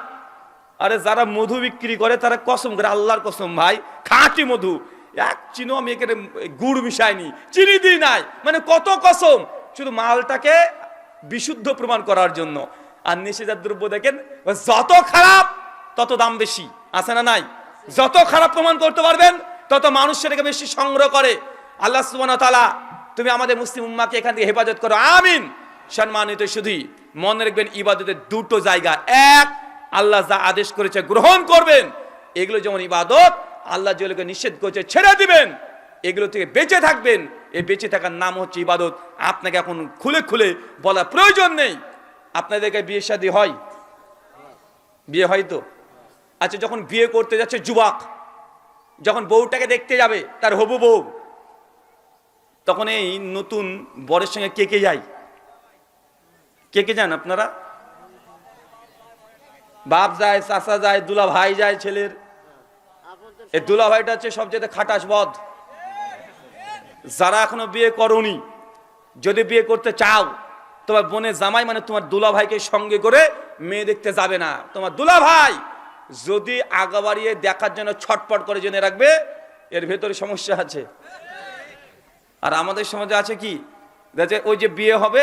আরে যারা মধু বিক্রি করে তারা কসম করে, আল্লাহর কসম ভাই খাঁটি মধু, এক চিনো আমি এখানে গুড় মিশাইনি, চিনি দিই নাই, মানে কত কসম, শুধু মালটাকে বিশুদ্ধ প্রমাণ করার জন্য। আর নেশাজাত দ্রব্য দেখেন যত খারাপ তত দাম বেশি, আছে না নাই? যত খারাপ প্রমাণ করতে পারবেন তত মানুষ সেটাকে বেশি সংগ্রহ করে। আল্লাহ সুবহানাহু ওয়া তাআলা তুমি আমাদের মুসলিম উম্মাহকে এখান থেকে হেফাজত করো, আমিন। সম্মানিত শুধু মনে রাখবেন ইবাদতের দুটো জায়গা, এক আল্লাহ যা আদেশ করেছে গ্রহণ করবেন, এগুলো যেমন ইবাদত, আল্লাহ যেগুলোকে নিষেধ করেছে ছেড়ে দিবেন, এগুলো থেকে বেঁচে থাকবেন। এই বেঁচে থাকার নাম হচ্ছে ইবাদত। আপনাকে এখন খুলে খুলে বলা প্রয়োজন নেই। আপনাদেরকে বিয়ে শাদী হয়? বিয়ে হয় তো? আচ্ছা যখন বিয়ে করতে যাচ্ছে যুবক, যখন বউটাকে দেখতে যাবে তার হবু বউ, তখন এই নতুন বরের সঙ্গে কে কে যায়? কে কে যান আপনারা? বাপ যায়, চাচা যায়, দুলা ভাই যায় ছেলের। এই দুলা ভাইটা হচ্ছে সবচেয়ে খাটাস বদ। যারা এখনো বিয়ে করনি, যদি বিয়ে করতে চাও, তোমার বোনের জামাই মানে তোমার দুলা ভাইকে সঙ্গে করে মেয়ে দেখতে যাবে না। তোমার দুলা ভাই যদি আগা বাড়িয়ে দেখার জন্য ছটপট করে জেনে রাখবে এর ভেতরে সমস্যা আছে। আর আমাদের সমাজে আছে কি, ওই যে বিয়ে হবে,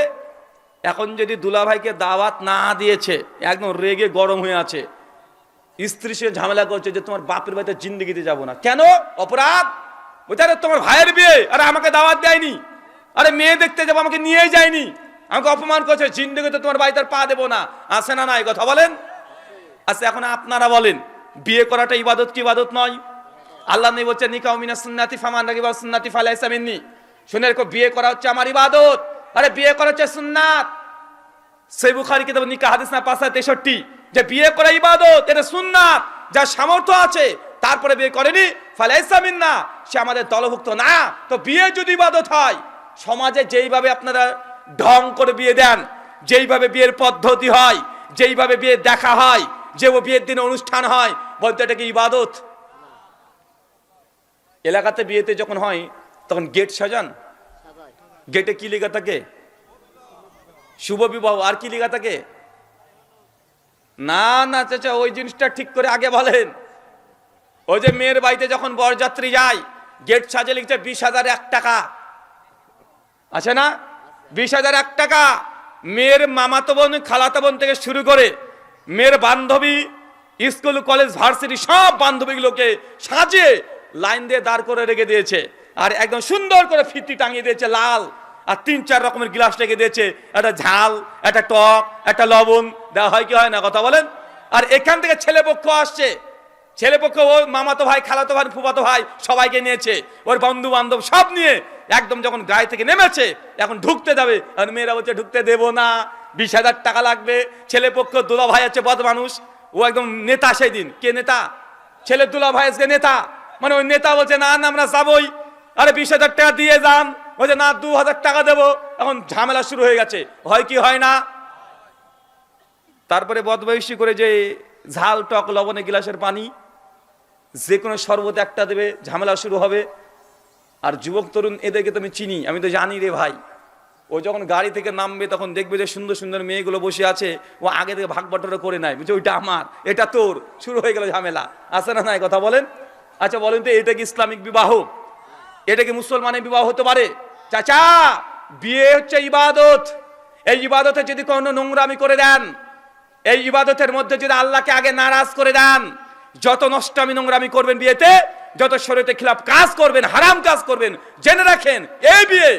এখন যদি দুলা ভাইকে দাওয়াত না দিয়েছে, একদম রেগে গরম হয়ে আছে, স্ত্রী সে ঝামেলা করছে যে তোমার বাপের বাড়িতে জিন্দেগিতে যাবো না। কেন? অপরাধ। আরে তোমার ভাইয়ের বিয়ে, আরে আমাকে দাওয়াত দেয়নি, আরে মেয়ে দেখতে যাবো আমাকে নিয়ে যায়নি, আমাকে অপমান করছে, জিন্দেগিতে তোমার বাড়িতে পা দেবো না, আসে না নাই? কথা বলেন। আচ্ছা এখন আপনারা বলেন, বিয়ে করাটা ইবাদত কি ইবাদত নয়? আল্লাহ নবী বলছেন নিকাহু মিনাস সুন্নাতি ফামান রাগিবা সুন্নাতি ফালাইসা মিন্নি। শুনে রেখো, বিয়ে করা হচ্ছে আমার ইবাদত। আরে বিয়ে করা হচ্ছে সুন্নাত। সহিহ বুখারী কিতাব নিকাহ হাদিস না ৫৬৩ যে বিয়ে করা ইবাদত, এটা সুন্নাত। যার সামর্থ্য আছে তারপরে বিয়ে করেনি, ফালাইসা মিন্না, সে আমাদের দলভুক্ত না। তো বিয়ে যদি ইবাদত হয়, সমাজে যেইভাবে আপনারা ঢং করে বিয়ে দেন, যেইভাবে বিয়ের পদ্ধতি হয়, যেইভাবে বিয়ে দেখা হয়, যে বিয়ের দিনে অনুষ্ঠান হয়, বলতে এটা কি ইবাদত? এলাকাতে বিয়েতে যখন হয় তখন গেট সাজান, গেটে কি লেখা থাকে? শুভ বিবাহ। আর কি লেখা থাকে? না না চাচা, ওই জিনিসটা ঠিক করে আগে বলেন। ওই যে মেয়ের বাড়িতে যখন বরযাত্রী যায়, গেট সাজে লিখছে ২০,০০০ টাকা, আছে না? ২০,০০০ টাকা। মেয়ের মামাতো বোন, খালাতো বোন থেকে শুরু করে মেয়ের বান্ধবী, স্কুল কলেজ ভার্সিটি সব বান্ধবীগুলোকে সাজিয়ে লাইন দিয়ে দাঁড় করে রেখে দিয়েছে। আর একদম সুন্দর করে ফিতি টাঙিয়ে দিয়েছে লাল, আর ৩-৪ রকমের গ্লাস রেখে দিয়েছে। একটা ঝাল, একটা টক, একটা লবণ দেওয়া হয় কি হয় না, কথা বলেন? আর এখান থেকে ছেলে পক্ষ আসছে, ছেলে পক্ষ ওর মামাতো ভাই, খালাতো ভাই, ফুফাতো ভাই সবাইকে নিয়েছে, ওর বন্ধু বান্ধব সব নিয়ে একদম যখন গায়ে থেকে নেমেছে, এখন ঢুকতে যাবে, আর মেয়েরা বলছে ঢুকতে দেবো না, ২০,০০০ টাকা লাগবে। ছেলে পক্ষ দুলা ভাই আছে বদ মানুষ, ও একদম নেতা। সেই দিন কে নেতা? ছেলে দুলা ভাই আজকে নেতা। মানে ওই নেতা বলছে না না আমরা যাবই। আরে ২০,০০০ টাকা দিয়ে যান, বলছে না ২,০০০ টাকা দেবো। এখন ঝামেলা শুরু হয়ে গেছে, হয় কি হয় না? তারপরে বদবয়সী করে যে ঝাল, টক, লবণে গ্লাসের পানি, যে কোনো শরবত একটা দেবে, ঝামেলা শুরু হবে। আর যুবক তরুণ এদেরকে তো আমি চিনি, আমি তো জানি রে ভাই। ও যখন গাড়ি থেকে নামবে তখন দেখবে যে সুন্দর সুন্দর মেয়েগুলো বসে আছে, ও আগে থেকে ভাগ বাটোয়ারা করে নেয়, বুঝছে ওইটা আমার, এটা তোর, শুরু হয়ে গেল ঝামেলা। আছে না নাই, কথা বলেন? আচ্ছা বলেন তো, এটা কি ইসলামিক বিবাহ? এটা কি মুসলমানের বিবাহ হতে পারে? চাচা, বিয়ে হচ্ছে ইবাদত। এই ইবাদতে যদি কোনো নোংরামি করে দেন, এই ইবাদতের মধ্যে যদি আল্লাহকে আগে নারাজ করে দেন, যত নষ্টামি নোংরামি করবেন বিয়েতে, যত শরীয়তে খিলাফ কাজ করবেন, হারাম কাজ করবেন, জেনে রাখেন এই বিয়ে,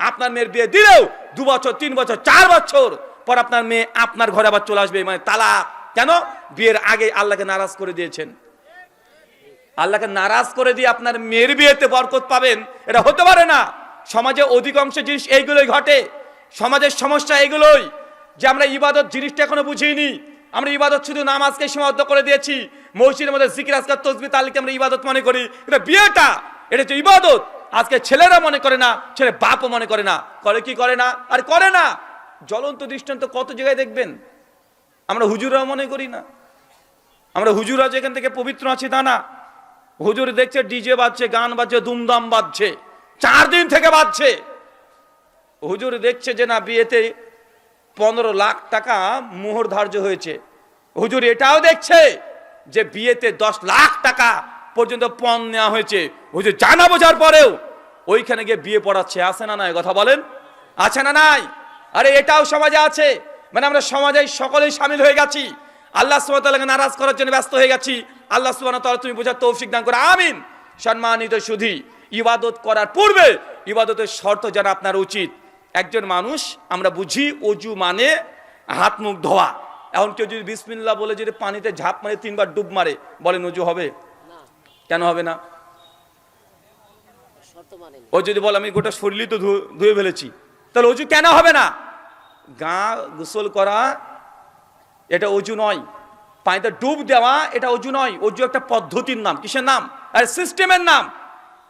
আপনার মেয়ের বিয়ে দিলেও 2 বছর, 3 বছর, 4 বছর পর আপনার মেয়ে আপনার ঘরে আবার চলে আসবে, মানে তালাক। কেন? বিয়ের আগে আল্লাহকে নারাজ করে দিয়েছেন। আল্লাহকে নারাজ করে দিয়ে আপনার মেয়ের বিয়েতে বরকত পাবেন, এটা হতে পারে না। সমাজে অধিকাংশ জিনিস এইগুলোই ঘটে, সমাজের সমস্যা এগুলোই, যে আমরা ইবাদত জিনিসটা এখনো বুঝিনি। আমরা ইবাদত শুধু নামাজকে সীমাবদ্ধ করে দিয়েছি, মসজিদের মধ্যে জিকির আজকার তসবিহ তাহলিলকে আমরা ইবাদত মনে করি। এটা বিয়েটা, এটা হচ্ছে ইবাদত। আজকে ছেলেরা মনে করে না, ছেলে বাপও মনে করে না। করে কি করে না? আর করে না। জ্বলন্ত দৃষ্টান্ত কত জায়গায় দেখবেন। আমরা হুজুররাও মনে করি না, আমরা হুজুররা যেখান থেকে পবিত্র আছি তা না। হুজুর দেখছে ডিজে বাজছে, গান বাজছে, দুমদাম বাজছে, 4 দিন থেকে বাজছে। হুজুর দেখছে যে না, বিয়েতে 15 লাখ টাকা মোহর ধার্য হয়েছে। হুজুর এটাও দেখছে যে বিয়েতে 10 লাখ টাকা পর্যন্ত পণ নেওয়া হয়েছে। হুজুর জানা বোঝার পরেও ওইখানে গিয়ে বিয়ে পড়াচ্ছে। আছে না নাই, কথা বলেন? আছে না নাই? আরে এটাও সমাজে আছে। মানে আমরা সমাজে সকলেই সামিল হয়ে গেছি, আল্লাহ সুবহানাহু ওয়া তাআলাকে নারাজ করার জন্য ব্যস্ত হয়ে গেছি। আল্লাহ সুবহানাহু ওয়া তাআলা তুমি বোঝার তৌফিক দান করো, আমিন। সম্মানিত সুধী, ইবাদত করার পূর্বে ইবাদতের শর্ত জানা আপনার উচিত। একজন মানুষ, আমরা বুঝি ওযু মানে হাত মুখ ধোয়া। এখন কেউ যদি বিসমিল্লাহ বলে যদি পানিতে ঝাঁপ মারে, 3 বার ডুব মারে, বলেন ওযু হবে? কেন হবে না? ও যদি বলে আমি গোটা শরীরই তো ধুয়ে ফেলেছি, তাহলে ওযু কেন হবে না? গা গোসল করা এটা ওযু নয়, পানিতে ডুব দেওয়া এটা ওযু নয়। ওযু একটা পদ্ধতির নাম। কিসের নাম? আর সিস্টেমের নাম।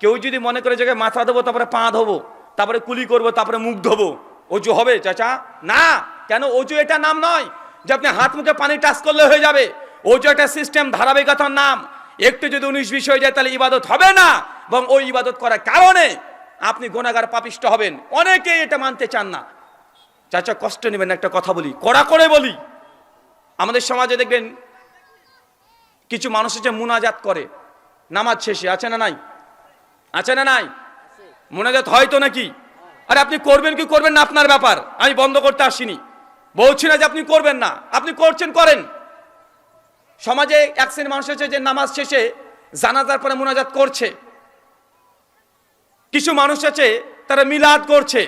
কেউ যদি মনে করে যে মাথা ধোবো, তারপরে পা ধোবো, তারপরে কুলি করবো, তারপরে মুখ ধোবো, ওযু হবে চাচা? না। কেন? ওযু এটা নাম নয় যে আপনি হাত মুখে পানি টাচ করলে হয়ে যাবে। ওযু একটা সিস্টেম, ধারাবাহিকতার নাম। একটু যদি 19-20 হয়ে যায় তাহলে ইবাদত হবে না, এবং ওই ইবাদত করার কারণে আপনি গুনাহগার পাপিষ্ট হবেন। অনেকেই এটা মানতে চান না। চাচা কষ্ট নেবেন, একটা কথা বলি, কড়া করে বলি। আমাদের সমাজে দেখবেন কিছু মানুষ হচ্ছে মুনাজাত করে নামাজ শেষে। আছে না নাই? আছে না নাই? মুনাজাত হয় তো নাকি? আরে আপনি করবেন কি করবেন না আপনার ব্যাপার, আমি বন্ধ করতে আসিনি, বলছি না যে আপনি করবেন না, আপনি করছেন করেন। সমাজে এক শ্রেণীর মানুষ আছে যে নামাজ শেষে জানাজার পরে মুনাজাত করছে। কিছু মানুষ আছে তারা মিলাদ করছে,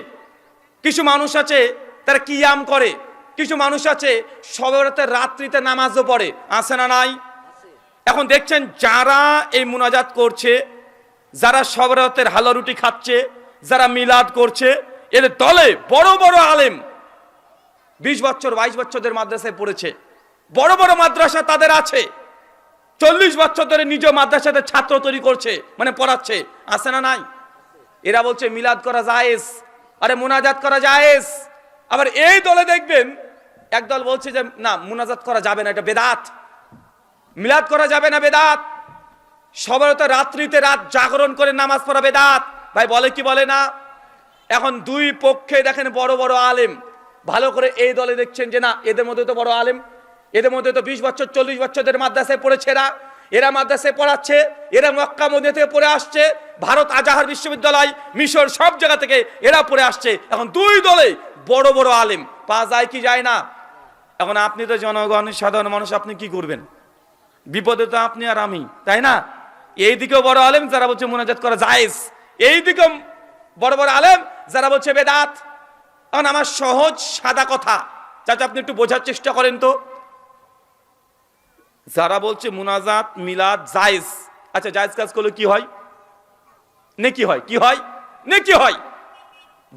কিছু মানুষ আছে তারা কিয়াম করে, কিছু মানুষ আছে শবে বরাতের রাত্রিতে নামাজও পড়ে, আছে না নাই? এখন দেখছেন যারা এই মুনাজাত করছে, যারা শবে বরাতের হালুয়া রুটি খাচ্ছে, যারা মিলাদ করছে, এদের দলে বড় বড় আলেম 20 বছর 22 বছরদের মাদ্রাসায় পড়েছে, বড় বড় মাদ্রাসা তাদের আছে, 40 বছর ধরে নিজ মাদ্রাসাতে ছাত্র তৈরি করছে, মানে পড়াচ্ছে, আছে না নাই? এরা বলছে মিলাদ করা জায়েজ, আরে মুনাজাত করা জায়েজ। আবার এই দলে দেখবেন একদল বলছে যে না, মুনাজাত করা যাবে না, এটা বেদাত, মিলাদ করা যাবে না, বেদাত। সবার তো রাত্রিতে রাত জাগরণ করে নামাজ পড়া বেদাত। ভাই বলে কি বলে না? এখন দুই পক্ষে দেখেন বড় বড় আলেম, ভালো করে এই দলে দেখছেন যে না, এদের মধ্যে তো বড় আলেম, এদের মধ্যে তো 20 বছর 40 বছরদের মাদ্রাসায় পড়েছে, এরা মাদ্রাসায় পড়াচ্ছে, এরা মক্কা মদিনা থেকে পড়ে আসছে, ভারত আজাহার বিশ্ববিদ্যালয়, মিশর, সব জায়গা থেকে এরা পড়ে আসছে। এখন দুই দলে বড় বড় আলেম, পাওয়া যায় কি যায় না? এখন আপনি তো জনগণ, সাধারণ মানুষ, আপনি কি করবেন? বিপদে তো আপনি আর আমি, তাই না? এইদিকেও বড় আলেম যারা বলছে মুনাজাত করা জায়েজ, এইদিকেও বড় বড় আলেম যারা বলছে বেদাত। এখন আমার সহজ সাদা কথা, চাচা আপনি একটু বোঝার চেষ্টা করেন তো। যারা বলছে মুনাজাত মিলাদ জায়েজ, আচ্ছা জায়েজ কাজ করলে কি হয়? নেকি হয়। কি হয়? নেকি হয়।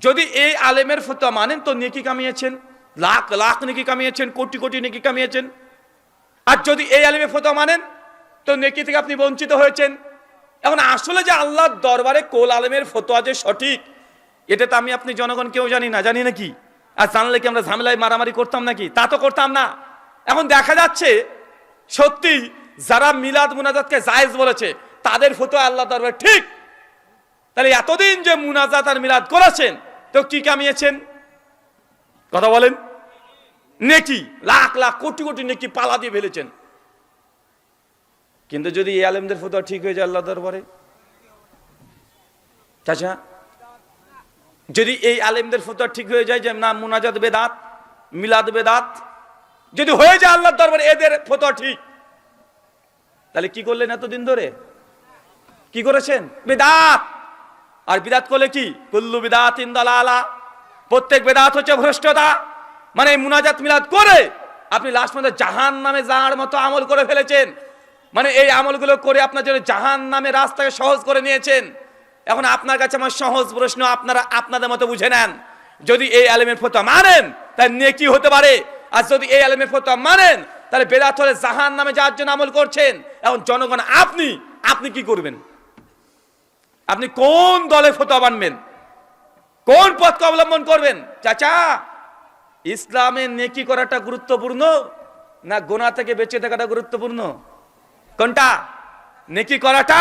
যদি এই আলেমের ফতোয়া মানেন তো নেকি কামিয়েছেন, লাখ লাখ নেকি কামিয়েছেন, কোটি কোটি নেকি কামিয়েছেন। আর যদি এই আলেমের ফতোয়া মানেন তো নেকি থেকে আপনি বঞ্চিত হয়েছেন। এখন আসলে যে আল্লাহর দরবারে কোল আলেমের ফতোয়া যে সঠিক, এটা তো আমি আপনি জনগণ কেউ জানি না, জানি নাকি? আর জানলে কি আমরা ঝামেলায় মারামারি করতাম নাকি? তা তো করতাম না। এখন দেখা যাচ্ছে সত্যি যারা মিলাদ মুনাজাতকে জায়েজ বলেছে তাদের ফতোয়া আল্লাহ দরবারে ঠিক। তাহলে এতদিন যে মুনাজাত আর মিলাদ করেছেন তো কি কামিয়েছেন? কথা বলেন। নেকি লাখ লাখ কোটি কোটি নেকি পালা দিয়ে ফেলেছেন। কিন্তু যদি এই আলেমদের ফতোয়া ঠিক হয়ে যায় আল্লাহ দরবারে, চাচা যদি এই আলেমদের ফতোয়া ঠিক হয়ে যায় যে না মুনাজাত বেদাত, মিলাদ বেদাত, যদি হয়ে যায় আল্লাহর দরবারে এদের ফতোয়া ঠিক, তাহলে কি করলেন এতদিন ধরে? কি করেছেন? বেদাত। আর বিদাত করলে কি? কুল্লু বিদাতিন দালালা, প্রত্যেক বেদাত হচ্ছে ভ্রষ্টতা। মানে মুনাজাত মিলাদ করে আপনি লাস্ট পর্যন্ত জাহান্নামে যাওয়ার মতো আমল করে ফেলেছেন। মানে এই আমলগুলো করে আপনার জন্য জাহান্নামের রাস্তাকে সহজ করে নিয়েছেন। এখন আপনার কাছে আমার সহজ প্রশ্ন, আপনারা আপনাদের মতো বুঝে নেন। যদি এই আলেমের ফতোয়া মানেন তাহলে নেকি হতে পারে, আর যদি এই আলেমের ফতোয়া মানেন তাহলে বেদাত হলে জাহান্নামে যাওয়ার জন্য আমল করছেন। এখন জনগণ আপনি কি করবেন? আপনি কোন দলে ফতোয়া মানবেন? কোন পথকে অবলম্বন করবেন? চাচা ইসলামে নেকি করাটা গুরুত্বপূর্ণ না গুনাহ থেকে বেঁচে থাকাটা গুরুত্বপূর্ণ? কোনটা? নেকি করাটা